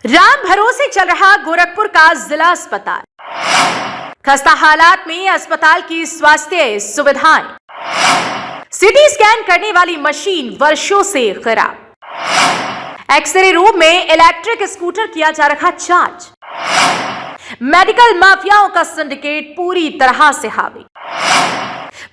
राम भरोसे चल रहा गोरखपुर का जिला अस्पताल, खस्ता हालात में अस्पताल की स्वास्थ्य सुविधाएं, सीटी स्कैन करने वाली मशीन वर्षों से खराब, एक्सरे रूम में इलेक्ट्रिक स्कूटर किया जा रहा चार्ज, मेडिकल माफियाओं का सिंडिकेट पूरी तरह से हावी,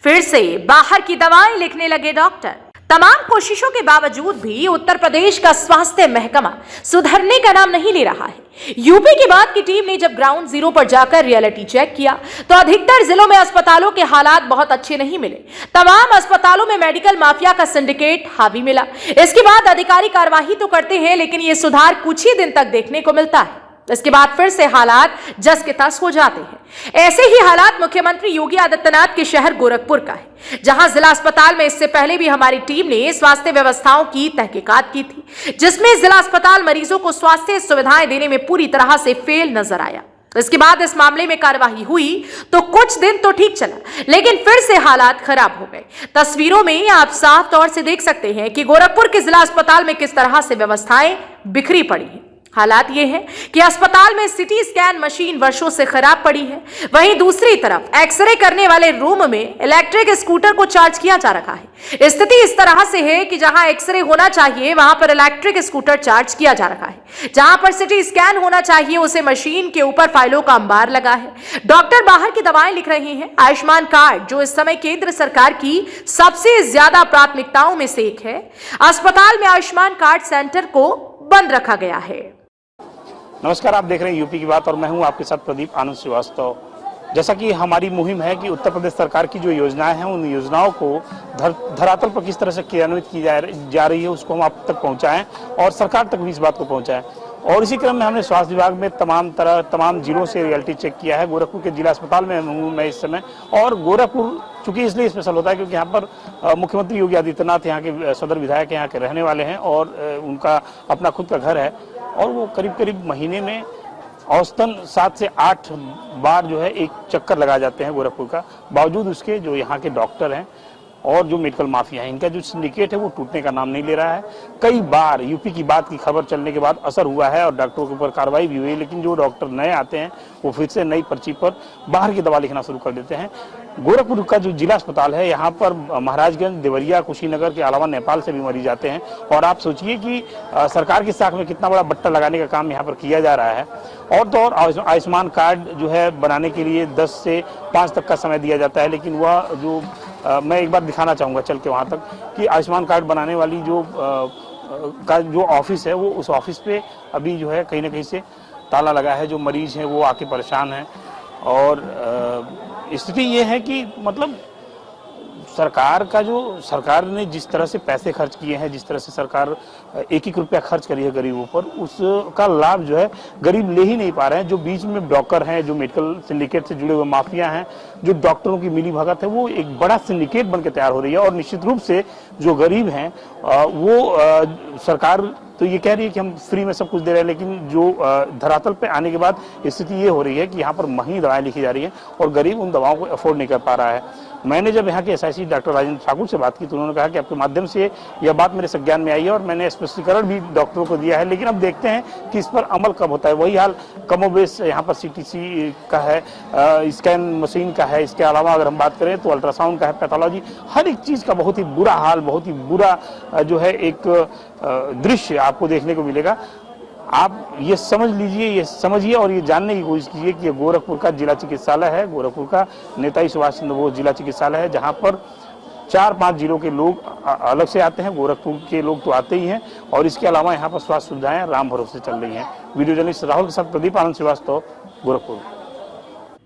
फिर से बाहर की दवाएं लिखने लगे डॉक्टर। तमाम कोशिशों के बावजूद भी उत्तर प्रदेश का स्वास्थ्य महकमा सुधरने का नाम नहीं ले रहा है। यूपी के बाद की टीम ने जब ग्राउंड जीरो पर जाकर रियलिटी चेक किया तो अधिकतर जिलों में अस्पतालों के हालात बहुत अच्छे नहीं मिले। तमाम अस्पतालों में मेडिकल माफिया का सिंडिकेट हावी मिला। इसके बाद अधिकारी कार्रवाई तो करते हैं, लेकिन ये सुधार कुछ ही दिन तक देखने को मिलता है। इसके बाद फिर से हालात जस के तस हो जाते हैं। ऐसे ही हालात मुख्यमंत्री योगी आदित्यनाथ के शहर गोरखपुर का है, जहां जिला अस्पताल में इससे पहले भी हमारी टीम ने स्वास्थ्य व्यवस्थाओं की तहकीकात की थी, जिसमें जिला अस्पताल मरीजों को स्वास्थ्य सुविधाएं देने में पूरी तरह से फेल नजर आया। इसके बाद इस मामले में कार्यवाही हुई तो कुछ दिन तो ठीक चला, लेकिन फिर से हालात खराब हो गए। तस्वीरों में आप साफ तौर से देख सकते हैं कि गोरखपुर के जिला अस्पताल में किस तरह से व्यवस्थाएं बिखरी पड़ी हैं। हालात ये है कि अस्पताल में सीटी स्कैन मशीन वर्षों से खराब पड़ी है, वहीं दूसरी तरफ एक्सरे करने वाले रूम में इलेक्ट्रिक स्कूटर को चार्ज किया जा रहा है। स्थिति इस तरह से है कि जहां एक्सरे होना चाहिए वहां पर इलेक्ट्रिक स्कूटर चार्ज किया जा रहा है, जहां पर सीटी स्कैन होना चाहिए उसे मशीन के ऊपर फाइलों का अंबार लगा है। डॉक्टर बाहर की दवाएं लिख रहे हैं। आयुष्मान कार्ड, जो इस समय केंद्र सरकार की सबसे ज्यादा प्राथमिकताओं में से एक है, अस्पताल में आयुष्मान कार्ड सेंटर को बंद रखा गया है। नमस्कार, आप देख रहे हैं यूपी की बात और मैं हूं आपके साथ प्रदीप आनंद श्रीवास्तव। जैसा कि हमारी मुहिम है कि उत्तर प्रदेश सरकार की जो योजनाएं हैं उन योजनाओं को धरातल पर किस तरह से क्रियान्वित की जा रही है उसको हम आप तक पहुंचाएं और सरकार तक भी इस बात को पहुंचाएं। और इसी क्रम में हमने स्वास्थ्य विभाग में तमाम जिलों से रियलिटी चेक किया है। गोरखपुर के जिला अस्पताल में हूँ मैं इस समय, और गोरखपुर चूंकि इसलिए स्पेशल होता है क्योंकि यहाँ पर मुख्यमंत्री योगी आदित्यनाथ यहाँ के सदर विधायक यहाँ के रहने वाले हैं और उनका अपना खुद का घर है, और वो करीब करीब महीने में औसतन 7 से 8 बार जो है एक चक्कर लगा जाते हैं गोरखपुर का। बावजूद उसके जो यहाँ के डॉक्टर हैं और जो मेडिकल माफिया है, इनका जो सिंडिकेट है वो टूटने का नाम नहीं ले रहा है। कई बार यूपी की बात की खबर चलने के बाद असर हुआ है और डॉक्टरों के ऊपर कार्रवाई भी हुई, लेकिन जो डॉक्टर नए आते हैं वो फिर से नई पर्ची पर बाहर की दवा लिखना शुरू कर देते हैं। गोरखपुर का जो जिला अस्पताल है, यहाँ पर महाराजगंज, देवरिया, कुशीनगर के अलावा नेपाल से भी मरीज आते हैं, और आप सोचिए कि सरकार की साख में कितना बड़ा बट्टा लगाने का काम यहाँ पर किया जा रहा है। और तो और आयुष्मान कार्ड जो है बनाने के लिए 10 से 5 तक का समय दिया जाता है, लेकिन वह जो मैं एक बार दिखाना चाहूँगा चल के वहाँ तक कि आयुष्मान कार्ड बनाने वाली जो ऑफिस है वो उस ऑफिस पे अभी जो है कहीं ना कहीं से ताला लगा है। जो मरीज हैं वो आके परेशान हैं, और स्थिति ये है कि मतलब सरकार ने जिस तरह से पैसे खर्च किए हैं, जिस तरह से सरकार एक एक रुपया खर्च करी है गरीबों पर, उसका लाभ जो है गरीब ले ही नहीं पा रहे हैं। जो बीच में ब्रोकर हैं, जो मेडिकल सिंडिकेट से जुड़े हुए माफिया हैं, जो डॉक्टरों की मिली भगत है, वो एक बड़ा सिंडिकेट बन के तैयार हो रही है। और निश्चित रूप से जो गरीब हैं वो सरकार तो ये कह रही है कि हम फ्री में सब कुछ दे रहे हैं, लेकिन जो धरातल पे आने के बाद स्थिति ये हो रही है कि यहाँ पर महंगी दवाएं लिखी जा रही है और गरीब उन दवाओं को अफोर्ड नहीं कर पा रहा है। मैंने जब यहाँ के SIC डॉक्टर राजेंद्र ठाकुर से बात की तो उन्होंने कहा कि आपके माध्यम से यह बात मेरे संज्ञान में आई है और मैंने स्पष्टीकरण भी डॉक्टरों को दिया है, लेकिन अब देखते हैं कि इस पर अमल कब होता है। वही हाल कमोबेश यहाँ पर CTC का है, स्कैन मशीन का है, इसके अलावा अगर हम बात करें तो अल्ट्रासाउंड का है, पैथोलॉजी, हर एक चीज़ का बहुत ही बुरा हाल, बहुत ही बुरा जो है एक दृश्य आपको देखने को मिलेगा। आप ये समझ लीजिए, ये समझिए और ये जानने की कोशिश कीजिए कि ये गोरखपुर का जिला चिकित्सालय है, गोरखपुर का नेताजी सुभाष चंद्र बोस जिला चिकित्सालय है, जहां पर 4-5 जिलों के लोग अलग से आते हैं। गोरखपुर के लोग तो आते ही हैं, और इसके अलावा यहाँ पर स्वास्थ्य सुविधाएं राम भरोसे चल रही हैं। वीडियो जर्नलिस्ट राहुल के साथ प्रदीप आनंद श्रीवास्तव, गोरखपुर।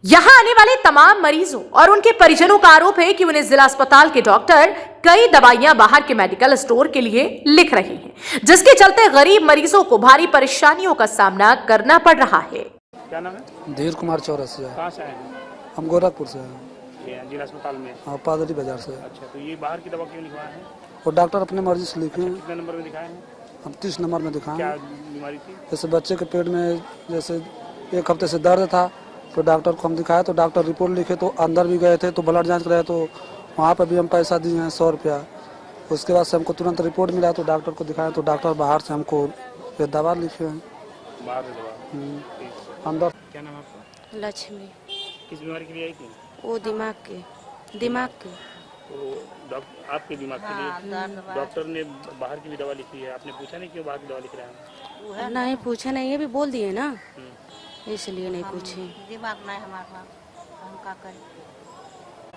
यहां आने वाले तमाम मरीजों और उनके परिजनों का आरोप है कि उन्हें जिला अस्पताल के डॉक्टर कई दवाइयां बाहर के मेडिकल स्टोर के लिए लिख रहे हैं, जिसके चलते गरीब मरीजों को भारी परेशानियों का सामना करना पड़ रहा है। क्या नाम है? धीर कुमार चौरसिया। कहाँ से आए हैं? हम गोरखपुर से हैं। जिला अस्पताल में? हाँ, पादरी बाजार से। अच्छा, तो ये बाहर की दवा क्यों लिखवाए हैं? वो डॉक्टर अपने मर्जी से लिखे हैं। कितने नंबर में दिखाए हैं? हम 30 नंबर में दिखाए। क्या बीमारी थी? जैसे बच्चे के पेट में जैसे 1 हफ्ते से दर्द था, तो डॉक्टर को हम दिखाया तो डॉक्टर रिपोर्ट लिखे, तो अंदर भी गए थे तो ब्लड जांच कराया, तो वहाँ पर भी हम पैसा दिए हैं 100 रुपया। उसके बाद से हमको तुरंत रिपोर्ट मिला तो डॉक्टर को दिखाया तो डॉक्टर बाहर से हमको ये दवा लिखे हैं। बाहर से दवा। अंदर। क्या नाम है आपका? लक्ष्मी। किस बीमारी के लिए आई थी? वो दिमाग के। तो डॉक्टर आपके दिमाग के लिए डॉक्टर ने बाहर की भी दवा लिखी है, आपने पूछा नहीं क्यों बाहर की दवा लिख रहे हैं? नहीं पूछा नहीं, ये भी बोल दिए ना, इसलिए नहीं पूछे। दिमाग नहीं हमारा, हम क्या करें।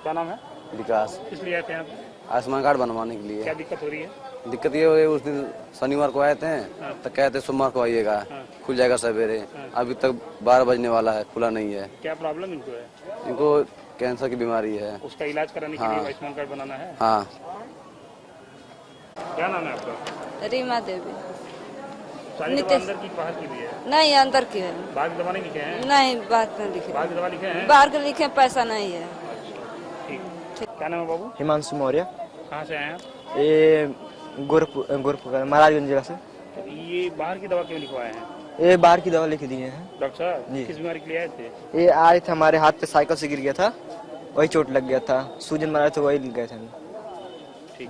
क्या नाम है? विकास। किस लिए आए थे आप? आयुष्मान कार्ड बनवाने के लिए। क्या दिक्कत हो रही है? दिक्कत ये हुई, उस दिन शनिवार को आए थे तो कहते सोमवार को आइएगा, खुल जाएगा सवेरे। अभी तक 12 बजने वाला है, खुला नहीं है। क्या प्रॉब्लम इनको है? इनको कैंसर की बीमारी है। उसका इलाज कराने के लिए आयुष्मान कार्ड बनाना है। हाँ। क्या नाम है आपका? रीमा देवी। सारी दवा अंदर की बाहर की भी है? नहीं, अंदर की है। बाहर की दवा नहीं लिखे हैं? नहीं, बात नहीं लिखे। बाहर की दवा लिखे हैं? बाहर के लिखे पैसा नहीं है। ठीक। क्या नाम है बाबू? हिमांशु मौर्य। कहाँ से आए आप? ये गोरखपुर महाराजगंज जिला से। तो ये बाहर की दवा क्यों लिखवाए हैं? ये बाहर की दवा लिख दिए हैं। डॉक्टर साहब किस बीमारी के लिए आए थे? ये आए थे, हमारे हाथ पे साइकिल से गिर गया था, वही चोट लग गया था, सूजन मारा था, वही गए थे। ठीक।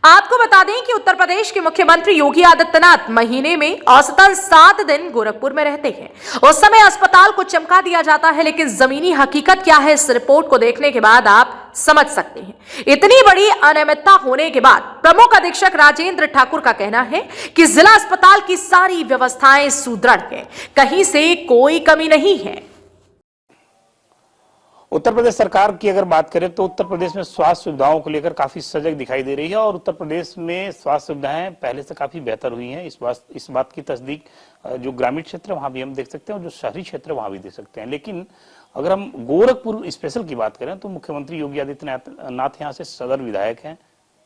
आपको बता दें कि उत्तर प्रदेश के मुख्यमंत्री योगी आदित्यनाथ महीने में औसतन 7 दिन गोरखपुर में रहते हैं। उस समय अस्पताल को चमका दिया जाता है, लेकिन जमीनी हकीकत क्या है, इस रिपोर्ट को देखने के बाद आप समझ सकते हैं। इतनी बड़ी अनियमितता होने के बाद प्रमुख अधीक्षक राजेंद्र ठाकुर का कहना है कि जिला अस्पताल की सारी व्यवस्थाएं सुदृढ़ हैं, कहीं से कोई कमी नहीं है। उत्तर प्रदेश सरकार की अगर बात करें तो उत्तर प्रदेश में स्वास्थ्य सुविधाओं को लेकर काफी सजग दिखाई दे रही है और उत्तर प्रदेश में स्वास्थ्य सुविधाएं पहले से काफी बेहतर हुई हैं। इस बात की तस्दीक जो ग्रामीण क्षेत्र है वहां भी हम देख सकते हैं और जो शहरी क्षेत्र है वहां भी देख सकते हैं। लेकिन अगर हम गोरखपुर स्पेशल की बात करें तो मुख्यमंत्री योगी आदित्यनाथ यहाँ से सदर विधायक हैं,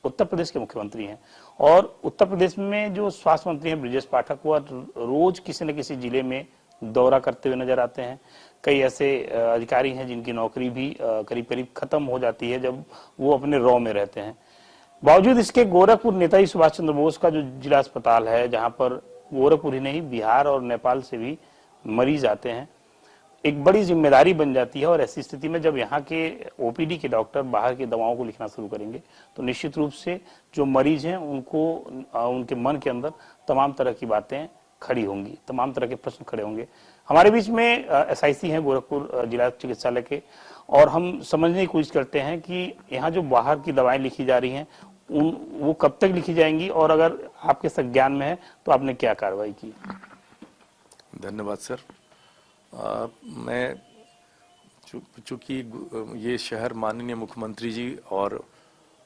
उत्तर प्रदेश के मुख्यमंत्री हैं और उत्तर प्रदेश में जो स्वास्थ्य मंत्री हैं ब्रिजेश पाठक, वह रोज किसी न किसी जिले में दौरा करते हुए नजर आते हैं। कई ऐसे अधिकारी हैं जिनकी नौकरी भी करीब करीब खत्म हो जाती है जब वो अपने रॉ में रहते हैं। बावजूद इसके गोरखपुर नेताजी सुभाष चंद्र बोस का जो जिला अस्पताल है, जहां पर गोरखपुर ही नहीं बिहार और नेपाल से भी मरीज आते हैं, एक बड़ी जिम्मेदारी बन जाती है। और ऐसी स्थिति में जब यहाँ के ओपीडी के डॉक्टर बाहर की दवाओं को लिखना शुरू करेंगे तो निश्चित रूप से जो मरीज हैं उनको उनके मन के अंदर तमाम तरह की बातें खड़ी होंगी, तमाम तरह के प्रश्न खड़े होंगे। हमारे बीच में एसआईसी हैं गोरखपुर जिला चिकित्सालय के और हम समझने की कोशिश करते हैं कि यहाँ जो बाहर की दवाएं लिखी जा रही हैं वो कब तक लिखी जाएंगी और अगर आपके संज्ञान में है तो आपने क्या कार्रवाई की? धन्यवाद सर। मैं चूंकि ये शहर माननीय मुख्यमंत्री जी और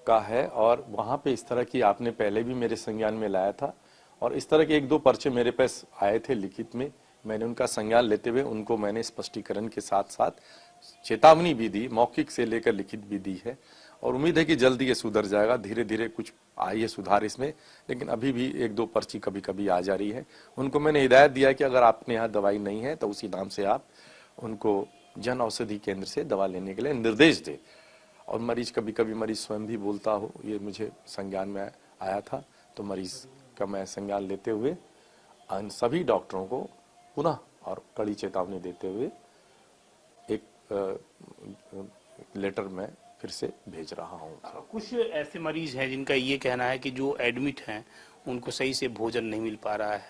का है और वहाँ पे इस तरह की आपने पहले भी मेरे संज्ञान में लाया था और इस तरह के 1-2 पर्चे मेरे पास आए थे लिखित में। मैंने उनका संज्ञान लेते हुए उनको मैंने स्पष्टीकरण के साथ साथ चेतावनी भी दी, मौखिक से लेकर लिखित भी दी है और उम्मीद है कि जल्दी ये सुधर जाएगा। धीरे धीरे कुछ आई है सुधार इसमें, लेकिन अभी भी 1-2 पर्ची कभी कभी आ जा रही है। उनको मैंने हिदायत दिया कि अगर आपने यहाँ दवाई नहीं है तो उसी नाम से आप उनको जन औषधि केंद्र से दवा लेने के लिए निर्देश दे। और मरीज कभी कभी मरीज स्वयं भी बोलता हो, ये मुझे संज्ञान में आया था, तो मरीज का मैं संज्ञान लेते हुए इन सभी डॉक्टरों को पुनः और कड़ी चेतावनी देते हुए एक लेटर में फिर से भेज रहा हूँ। कुछ ऐसे मरीज हैं जिनका ये कहना है कि जो एडमिट हैं उनको सही से भोजन नहीं मिल पा रहा है,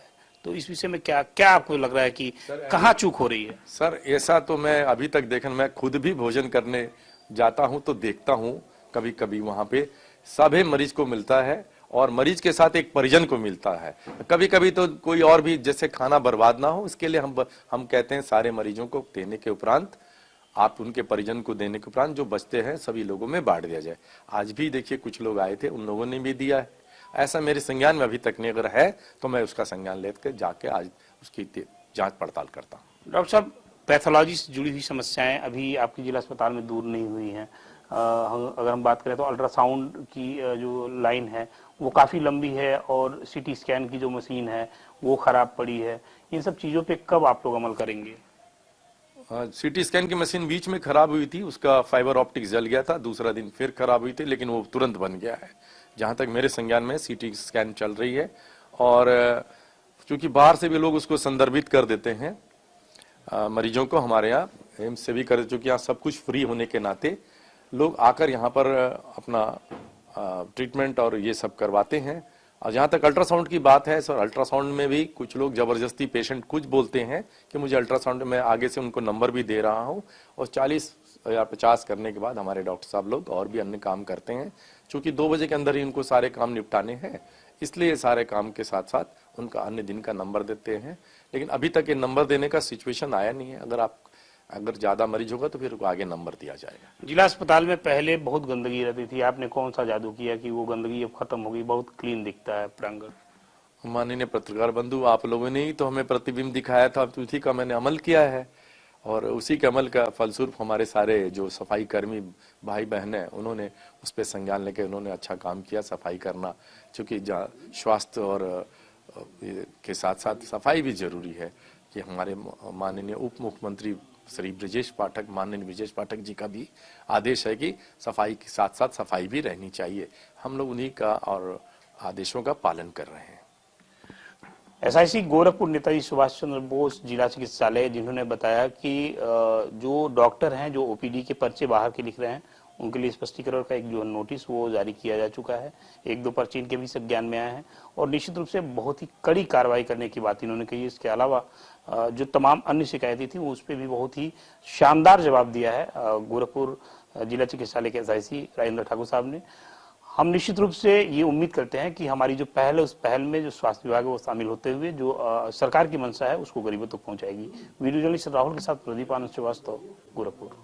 तो इस विषय में क्या आपको लग रहा है कि कहाँ चूक हो रही है? सर ऐसा तो मैं अभी तक देखन, मैं खुद भी भोजन करने जाता हूँ तो देखता हूँ कभी कभी वहां पे सभी मरीज को मिलता है और मरीज के साथ एक परिजन को मिलता है। कभी कभी तो कोई और भी, जैसे खाना बर्बाद ना हो इसके लिए हम कहते हैं सारे मरीजों को देने के उपरांत आप उनके परिजन को देने के उपरांत जो बचते हैं सभी लोगों में बांट दिया जाए। आज भी देखिए कुछ लोग आए थे, उन लोगों ने भी दिया है। ऐसा मेरे संज्ञान में अभी तक नहीं, अगर है तो मैं उसका संज्ञान लेकर जाके आज उसकी जांच पड़ताल करता हूँ। डॉक्टर साहब, पैथोलॉजी से जुड़ी हुई समस्याएं अभी आपके जिला अस्पताल में दूर नहीं हुई हैं। अगर हम बात करें तो अल्ट्रासाउंड की जो लाइन है वो काफी लंबी है और सीटी स्कैन की जो मशीन है वो खराब पड़ी है। इन सब चीजों पे कब आप लोग अमल करेंगे? सीटी स्कैन की मशीन बीच में खराब हुई थी, उसका फाइबर ऑप्टिक जल गया था, दूसरा दिन फिर खराब हुई थी, लेकिन वो तुरंत बन गया है। जहां तक मेरे संज्ञान में सीटी स्कैन चल रही है और चूंकि बाहर से भी लोग उसको संदर्भित कर देते हैं मरीजों को, हमारे यहाँ एम्स से भी कर, चूंकि यहाँ सब कुछ फ्री होने के नाते लोग आकर यहाँ पर अपना ट्रीटमेंट और ये सब करवाते हैं और जहां तक अल्ट्रासाउंड की बात है सर, अल्ट्रासाउंड में भी कुछ लोग जबरदस्ती पेशेंट कुछ बोलते हैं कि मुझे अल्ट्रासाउंड में आगे से उनको नंबर भी दे रहा हूं, और 40 या 50 करने के बाद हमारे डॉक्टर साहब लोग और भी अन्य काम करते हैं। चूंकि 2 बजे के अंदर ही उनको सारे काम निपटाने हैं, इसलिए सारे काम के साथ साथ उनका अन्य दिन का नंबर देते हैं। लेकिन अभी तक ये नंबर देने का सिचुएशन आया नहीं है। अगर ज्यादा मरीज होगा तो फिर आगे नंबर दिया जाएगा। जिला अस्पताल में पहले बहुत गंदगी रहती थी, आपने कौन सा जादू किया कि वो गंदगी अब खत्म हो गई, बहुत क्लीन दिखता है प्रांगण? माननीय पत्रकार बंधु, आप लोगों ने ही तो हमें प्रतिबिंब दिखाया था, उसी का मैंने अमल किया है, और उसी के अमल का फलस्वरूप हमारे सारे जो सफाई कर्मी भाई बहन हैं उन्होंने उस पर संज्ञान लेकर उन्होंने अच्छा काम किया। सफाई करना, चूंकि स्वास्थ्य और के साथ साथ सफाई भी जरूरी है, कि हमारे माननीय उप मुख्यमंत्री श्री ब्रजेश पाठक, माननीय ब्रजेश पाठक जी का भी आदेश है कि सफाई के साथ साथ सफाई भी रहनी चाहिए। हम लोग उन्हीं का और आदेशों का पालन कर रहे हैं। एसआईसी गोरखपुर नेताजी सुभाष चंद्र बोस जिला चिकित्सालय, जिन्होंने बताया कि जो डॉक्टर हैं जो ओपीडी के पर्चे बाहर के लिख रहे हैं, उनके लिए स्पष्टीकरण का एक जो नोटिस वो जारी किया जा चुका है। 1-2 पर्चे इनके भी संज्ञान में आए हैं, और निश्चित रूप से बहुत ही कड़ी कार्रवाई करने की बात इन्होंने कही। इसके अलावा जो तमाम अन्य शिकायतें थी उस पर भी बहुत ही शानदार जवाब दिया है गोरखपुर जिला चिकित्सालय के एसआईसी राजेंद्र ठाकुर साहब ने। हम निश्चित रूप से ये उम्मीद करते हैं कि हमारी जो पहल है, उस पहल में जो स्वास्थ्य विभाग है वो शामिल होते हुए जो सरकार की मंशा है उसको गरीबों तक पहुंचाएगी। वीडियो जर्नलिस्ट राहुल के साथ प्रदीप आनंद श्रीवास्तव, गोरखपुर।